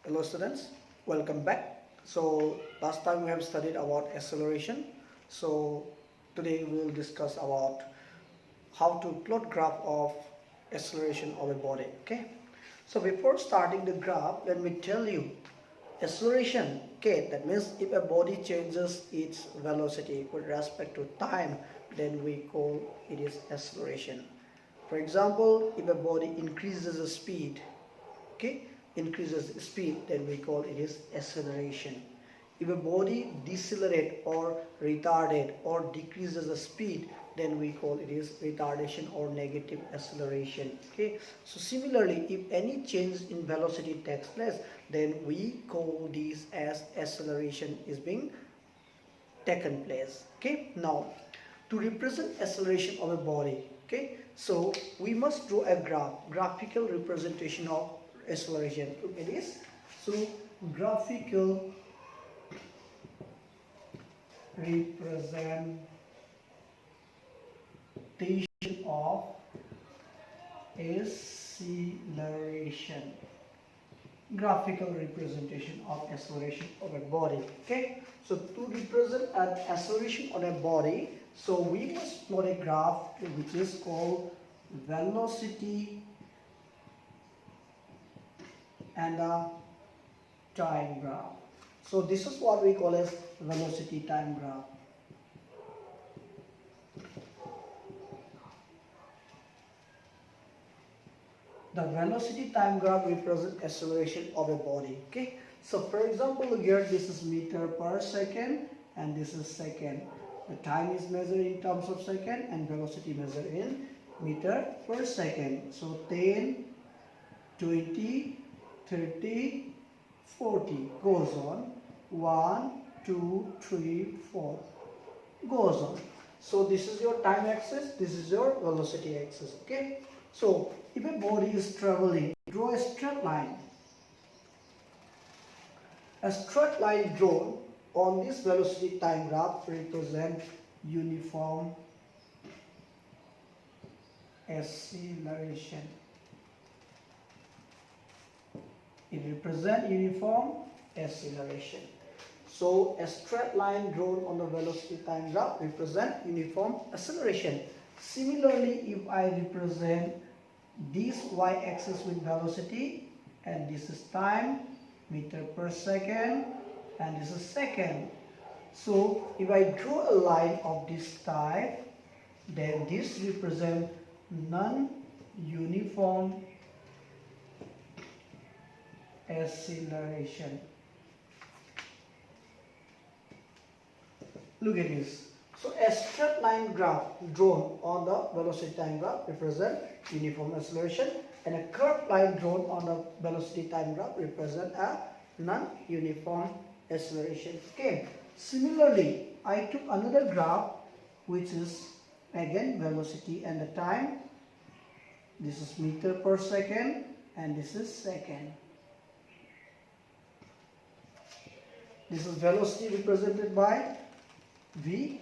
Hello students, welcome back. So last time we have studied about acceleration. So today we will discuss about how to plot graph of acceleration of a body. Okay. So before starting the graph, let me tell you acceleration. Okay, that means if a body changes its velocity with respect to time, then we call it is acceleration. For example, if a body increases the speed, okay, increases speed, then we call it is acceleration. If a body decelerate or retarded or decreases the speed, then we call it is retardation or negative acceleration. Okay, so similarly, if any change in velocity takes place, then we call this as acceleration is being taken place. Okay, now to represent acceleration of a body, okay, so we must draw a graphical representation of acceleration. Look at this. So graphical representation of acceleration. Graphical representation of acceleration of a body. Okay, so to represent an acceleration on a body, so we must plot a graph which is called velocity and a time graph. So this is what we call as velocity time graph. The velocity time graph represents acceleration of a body. Okay, so for example, look here, this is meter per second and this is second. The time is measured in terms of second and velocity measured in meter per second. So 10, 20, 30, 40 goes on. 1, 2, 3, 4 goes on. So this is your time axis, this is your velocity axis. Okay, so if a body is traveling, draw a straight line. A straight line drawn on this velocity time graph represents uniform acceleration. It represents uniform acceleration. So a straight line drawn on the velocity time graph represents uniform acceleration. Similarly, if I represent this y-axis with velocity and this is time, meter per second, and this is second. So if I draw a line of this type, then this represents non-uniform acceleration. Look at this. So a straight line graph drawn on the velocity time graph represents uniform acceleration, and a curved line drawn on the velocity time graph represents a non-uniform acceleration. Okay. Similarly, I took another graph which is again velocity and the time. This is meter per second and this is second. This is velocity represented by v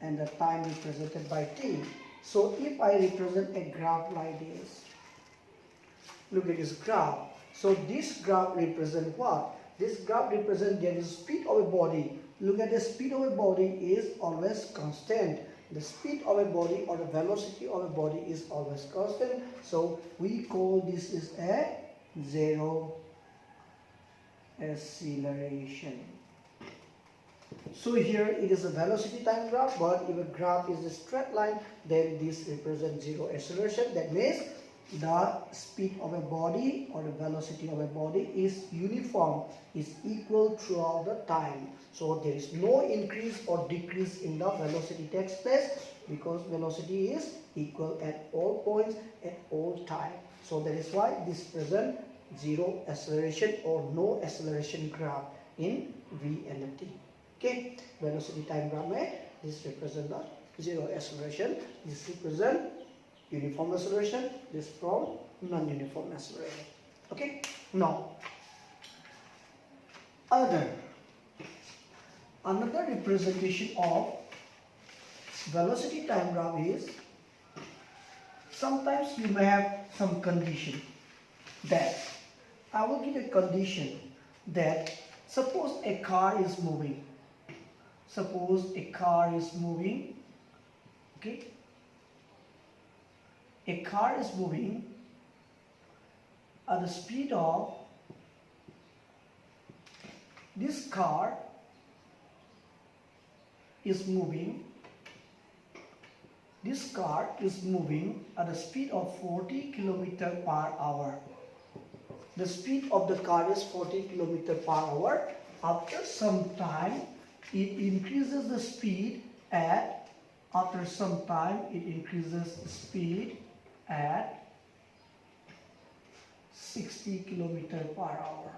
and the time represented by t. So if I represent a graph like this, look at this graph. So this graph represents what? This graph represents the speed of a body. Look at the speed of a body is always constant. The speed of a body or the velocity of a body is always constant. So we call this is a zero acceleration. So here it is a velocity time graph, but if a graph is a straight line, then this represents zero acceleration. That means the speed of a body or the velocity of a body is uniform, is equal throughout the time. So there is no increase or decrease in the velocity takes place because velocity is equal at all points at all time. So that is why this presents zero acceleration or no acceleration graph in V and T. Okay, velocity time graph में this represent the zero acceleration, this represent uniform acceleration, this from non-uniform acceleration. Okay, now another representation of velocity time graph is sometimes you may have some condition that I will give a condition that suppose a car is moving. Suppose a car is moving. Okay. A car is moving at the speed of this car is moving. This car is moving at a speed of 40 km per hour. The speed of the car is 40 km per hour. After some time, it increases the speed at, after some time, it increases the speed at 60 km per hour.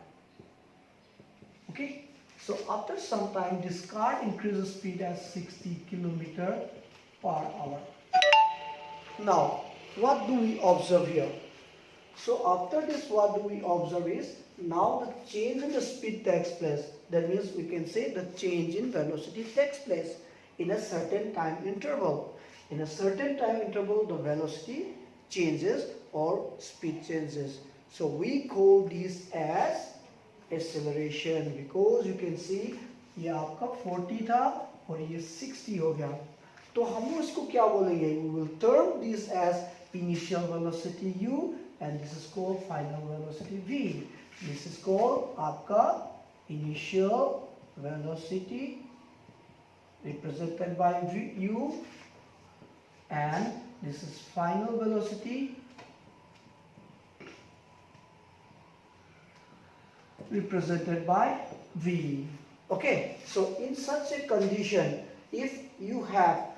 Okay, so after some time, this car increases speed at 60 km per hour. Now, what do we observe here? So after this, what do we observe is, now the change in the speed takes place. That means we can say the change in velocity takes place in a certain time interval. In a certain time interval, the velocity changes or speed changes. So we call this as acceleration, because you can see ये आपका 40 था और ये 60 हो गया. तो हम इसको क्या बोलेंगे? We will term this as initial velocity u and this is called final velocity v. This is called आपका initial velocity represented by u, and this is final velocity represented by v. Okay, so in such a condition, if you have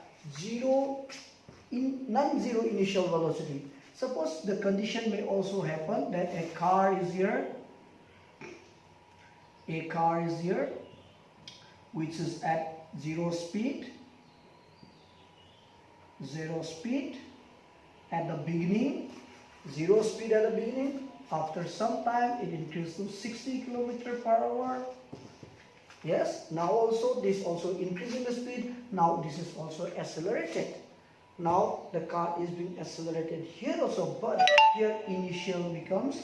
non-zero initial velocity, suppose the condition may also happen that a car is here, which is at zero speed at the beginning, zero speed at the beginning. After some time, it increases to 60 km per hour. Yes, now also this also increasing the speed. Now this is also accelerated. Now the car is being accelerated here also, but here initial becomes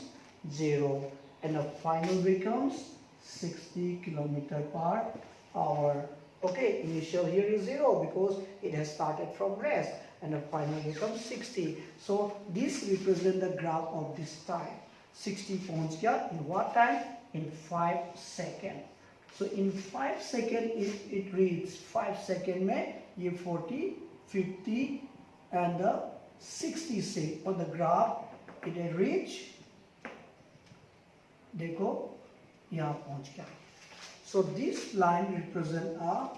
0 and the final becomes 60 km per hour. Okay, initial here is 0 because it has started from rest, and the final becomes 60. So this represents the graph of this time. 60 points here in what time? In 5 seconds. So in 5 seconds it reads 5 seconds में ये 40, 50 and the 60 से on the graph it will reach, देखो यहाँ पहुँच गया. So this line represents a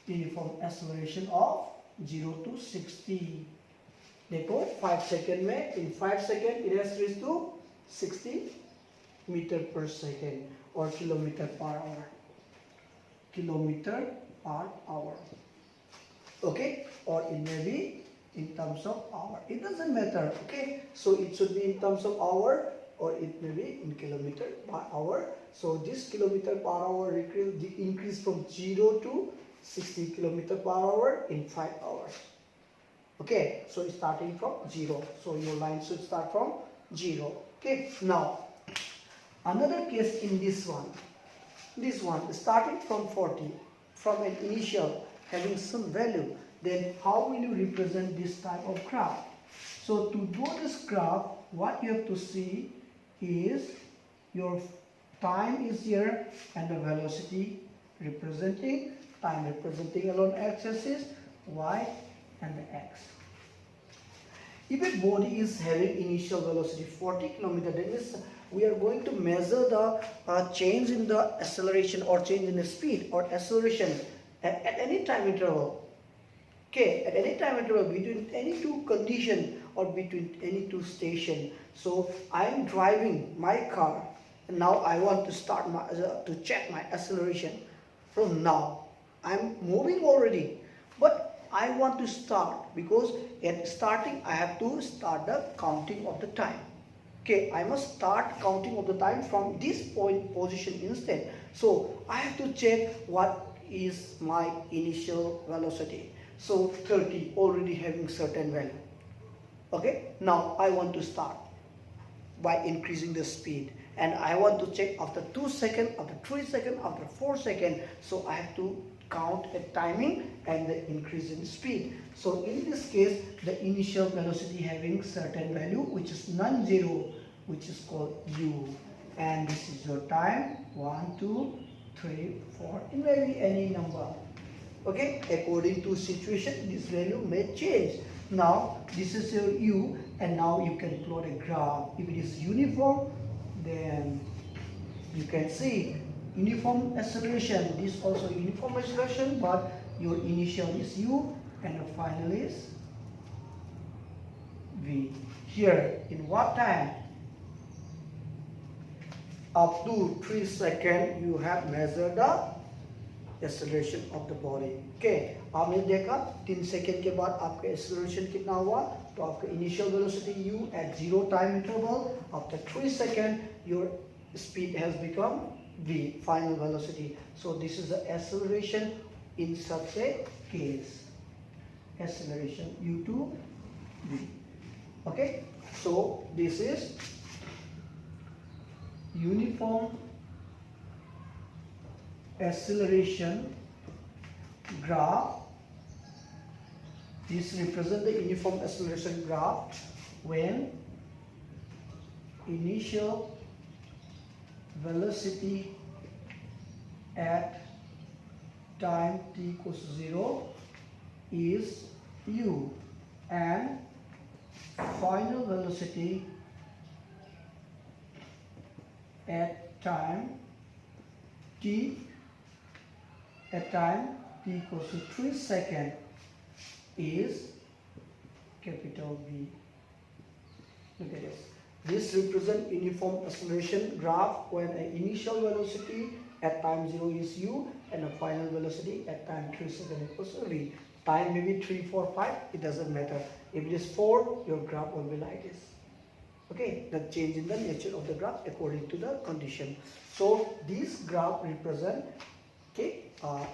uniform acceleration of 0 to 60. देखो 5 seconds में, in 5 seconds it has reached to 60 meter per second or kilometer per hour. Okay, or it may be in terms of hour. It doesn't matter. Okay, so it should be in terms of hour or it may be in kilometer per hour. So this kilometer per hour increase from 0 to 60 kilometer per hour in 5 hours. Okay, so it's starting from 0. So your line should start from 0. Okay, now another case in this one starting from 40, from an initial having some value, then how will you represent this type of graph? So to do this graph, what you have to see is your time is here and the velocity representing, time representing along x-axis, y and the x. If a body is having initial velocity 40 km, that means we are going to measure the change in the acceleration or change in the speed or acceleration at any time interval. Okay, at any time interval between any two condition or between any two station. So I am driving my car and now I want to start to check my acceleration. From now I am moving already, but I want to start because at starting I have to start the counting of the time. Okay, I must start counting of the time from this point position instead. So I have to check what is my initial velocity. So 30 already having certain value. Okay, now I want to start. by increasing the speed, and I want to check after 2 seconds, after 3 seconds, after 4 seconds. So I have to count a timing and the increase in speed. So in this case, the initial velocity having certain value which is non-zero, which is called u, and this is your time 1, 2, 3, 4, it may be any number. Okay, according to situation this value may change. Now this is your u, and now you can plot a graph. If it is uniform, then you can see uniform acceleration. This also uniform acceleration, but your initial is u and the final is v. Here in what time? Up to 3 seconds you have measured the acceleration of the body. Okay, आपने देखा 3 second के बाद आपका acceleration कितना हुआ, तो आपका initial velocity u at 0 time interval, after 3 seconds your speed has become v, final velocity. So this is the acceleration in such a case, acceleration u to v. Okay, so this is uniform acceleration graph. This represents the uniform acceleration graph when initial velocity at time t equals 0 is u, and final velocity at time t equals to 3 seconds is capital V. Look at this. This represents uniform acceleration graph when an initial velocity at time 0 is u and a final velocity at time 3 seconds equals to v. Time may be 3, 4, 5, it doesn't matter. If it is 4, your graph will be like this. Okay, the change in the nature of the graph according to the condition. So this graph represent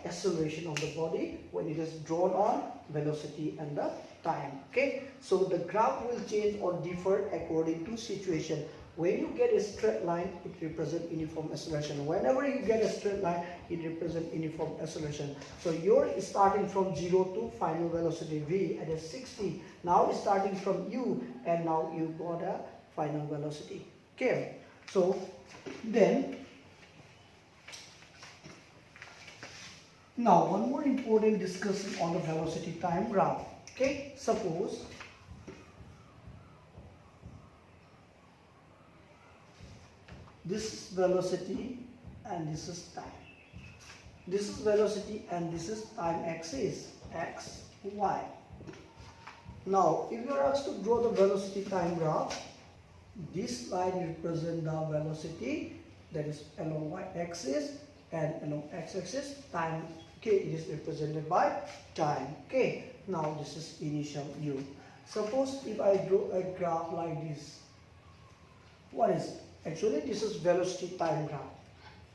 acceleration of the body when it is drawn on velocity and the time. Okay, so the graph will change or differ according to situation. When you get a straight line, it represents uniform acceleration. Whenever you get a straight line, it represents uniform acceleration. So you're starting from 0 to final velocity v at a 60. Now it's starting from u, and now you got a final velocity. Okay, so then now one more important discussion on the velocity time graph. Okay, suppose this is velocity and this is time. This is velocity and this is time axis, x, y. Now if you are asked to draw the velocity time graph, this line represents the velocity that is along y-axis, and along x-axis time. Okay, it is represented by time. Okay, now this is initial u. Suppose if I draw a graph like this, what is it? Actually this is velocity time graph.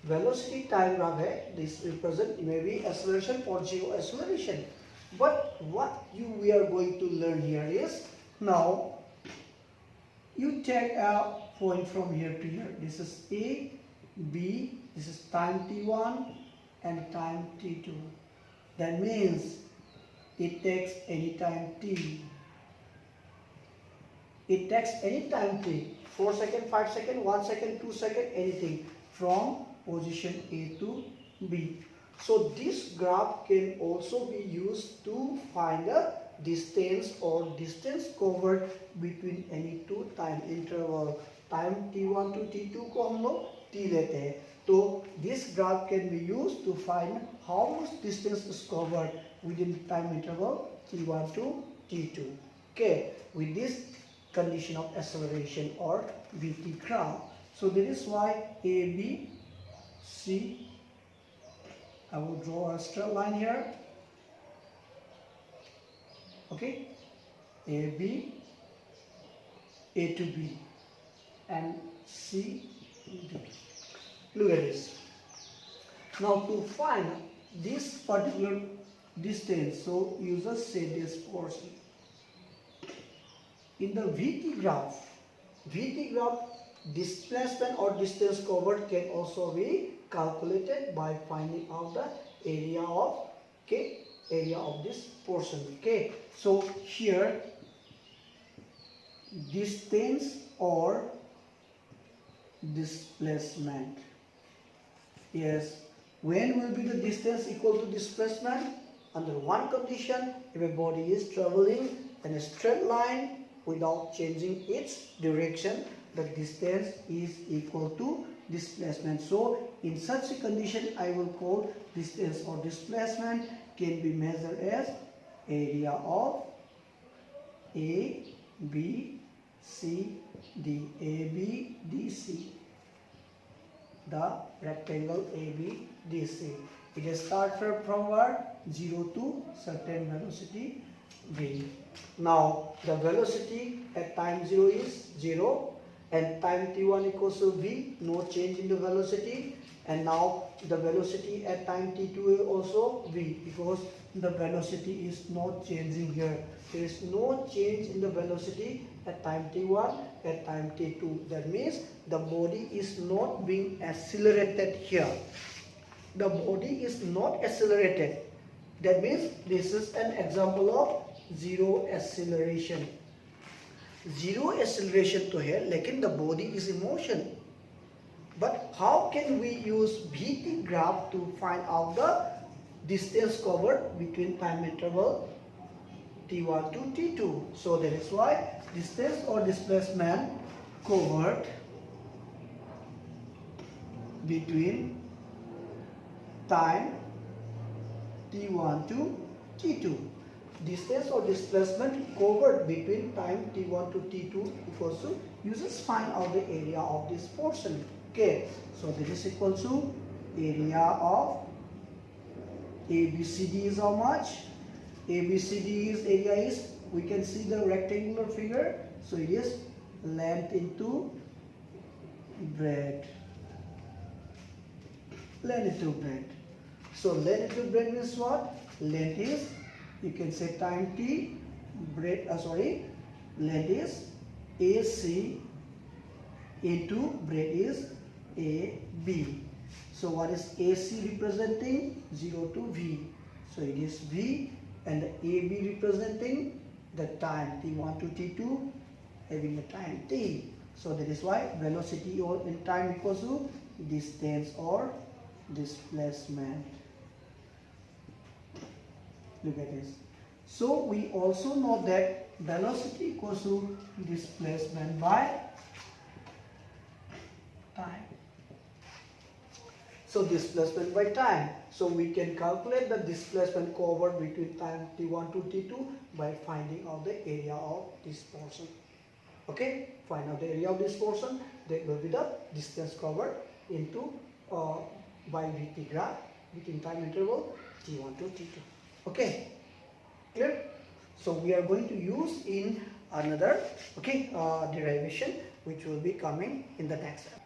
Velocity time graph this represent maybe acceleration or zero acceleration. But what we are going to learn here is, now you take a point from here to here. This is A, B, this is time t1 and time t2. That means it takes any time t. It takes any time t, 4 seconds, 5 seconds, 1 second, 2 seconds, anything from position A to B. So this graph can also be used to find the distance or distance covered between any two time interval. Time t1 to t2 को हम लोग t लेते हैं. So this graph can be used to find how much distance is covered within time interval t1 to t2. Okay, with this condition of acceleration or VT graph. So that is why A, B, C. I will draw a straight line here. Okay, A, B, A to B, and C, D. Look at this. Now to find this particular distance, so you just say this portion. In the VT graph displacement or distance covered can also be calculated by finding out the area of this portion. Okay, so here distance or displacement. Yes, when will be the distance equal to displacement? Under one condition, if a body is traveling in a straight line without changing its direction, the distance is equal to displacement. So in such a condition, I will call distance or displacement can be measured as area of A, B, C, D. A, B, D, C. The rectangle ABDC. It is started from where? 0 to certain velocity v. Now the velocity at time 0 is 0 and time t1 equals to v, no change in the velocity, and now the velocity at time t2 is also v because the velocity is not changing here. There is no change in the velocity at time t1, at time t2. That means the body is not being accelerated here. The body is not accelerated. That means this is an example of zero acceleration. Zero acceleration to here, लेकिन the body is in motion. But how can we use VT graph to find out the distance covered between time interval t1 to t2? So that is why distance or displacement covered between time t1 to t2. Distance or displacement covered between time t1 to t2 equals to, you just find out the area of this portion. Okay, so this is equal to area of ABCD is how much? ABCD's area is, we can see the rectangular figure, so it is length into breadth. Length into breadth. So length into breadth means what? Length is, you can say time t, breadth, length is AC into breadth is AB. So what is AC representing? 0 to V. So it is V, and the AB representing the time t1 to t2 having the time t. So that is why velocity or in time equals to distance or displacement. Look at this. So we also know that velocity equals to displacement by time. So displacement by time. So we can calculate the displacement covered between time t1 to t2 by finding out the area of this portion. Okay, find out the area of this portion. That will be the distance covered into by VT graph between time interval t1 to t2. Okay, clear? So we are going to use in another derivation which will be coming in the next step.